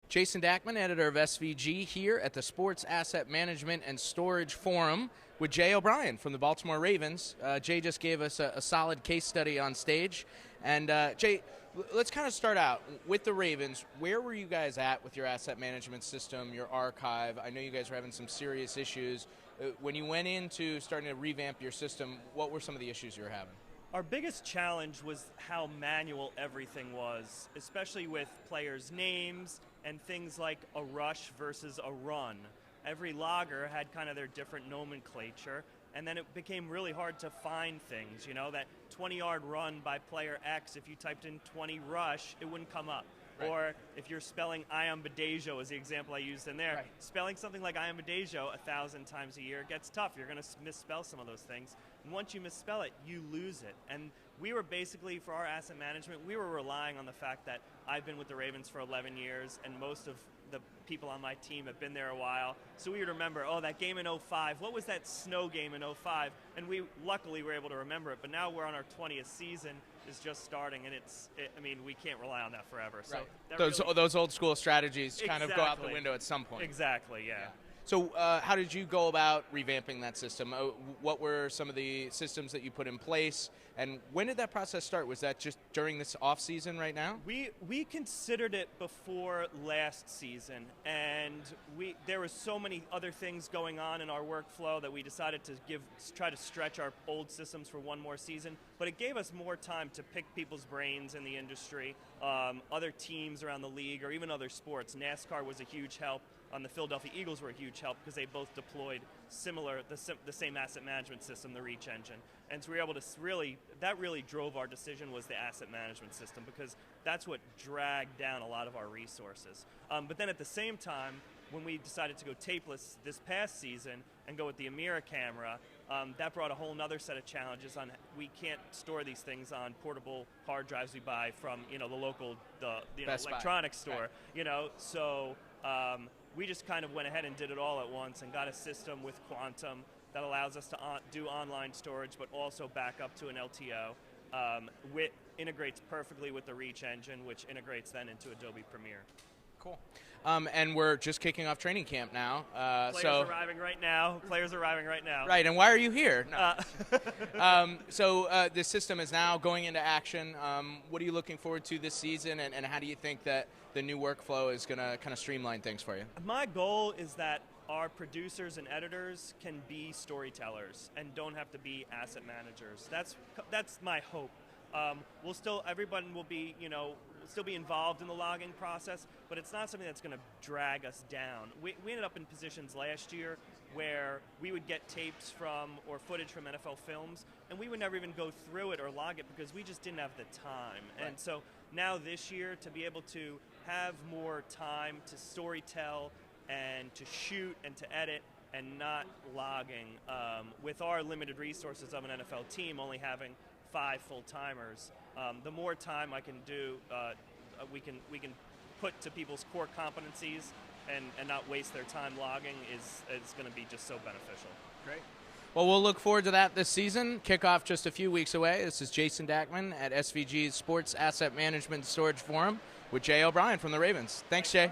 Jason Dachman, editor of SVG, here at the Sports Asset Management and Storage Forum with Jay O'Brien from the Baltimore Ravens. Jay just gave us a solid case study on stage. And Jay, let's kind of start out with the Ravens. Where were you guys at with your asset management system, your archive? I know you guys were having some serious issues. When you went into starting to revamp your system, what were some of the issues you were having? Our biggest challenge was how manual everything was, especially with players' names and things like a rush versus a run. Every logger had kind of their different nomenclature, and then it became really hard to find things. You know, that 20-yard run by player X, if you typed in 20 rush, it wouldn't come up. Right. Or if you're spelling Iambadejo, as the example I used in there, right. Spelling something like Iambadejo 1,000 times a year gets tough. You're going to misspell some of those things. And once you misspell it, you lose it. And we were basically, for our asset management, we were relying on the fact that I've been with the Ravens for 11 years, and most of the people on my team have been there a while. So we would remember, oh, that game in 05, what was that snow game in 05? And we luckily were able to remember it, but now we're on our 20th season, is just starting, and I mean, we can't rely on that forever. So right. Those old school strategies kind of go out the window at some point. Exactly, yeah. So how did you go about revamping that system? What were some of the systems that you put in place? And when did that process start? Was that just during this off season right now? We considered it before last season, and there were so many other things going on in our workflow that we decided to try to stretch our old systems for one more season. But it gave us more time to pick people's brains in the industry, other teams around the league, or even other sports. NASCAR was a huge help. The Philadelphia Eagles were a huge help because they both deployed the same asset management system, the Reach engine. And so we were able to that really drove our decision, was the asset management system, because that's what dragged down a lot of our resources. But then at the same time, when we decided to go tapeless this past season and go with the Amira camera, that brought a whole other set of challenges. We can't store these things on portable hard drives we buy from the local electronics store. Right. So we just kind of went ahead and did it all at once and got a system with Quantum that allows us to do online storage, but also back up to an LTO. Integrates perfectly with the Reach engine, which integrates then into Adobe Premiere. Cool. And we're just kicking off training camp now. Players arriving right now. Right, and why are you here? No. So the system is now going into action. What are you looking forward to this season, and how do you think that the new workflow is going to kind of streamline things for you? My goal is that our producers and editors can be storytellers and don't have to be asset managers. That's my hope. Everyone will be, still be involved in the logging process, but it's not something that's going to drag us down. We ended up in positions last year where we would get tapes or footage from NFL films, and we would never even go through it or log it because we just didn't have the time. Right. And so now this year, to be able to have more time to storytell and to shoot and to edit and not logging, with our limited resources of an NFL team only having 5 full-timers, the more time I can do, we can put to people's core competencies and not waste their time logging is going to be just so beneficial. Great. Well, we'll look forward to that this season. Kickoff just a few weeks away. This is Jason Dachman at SVG's Sports Asset Management Storage Forum with Jay O'Brien from the Ravens. Thanks, Jay.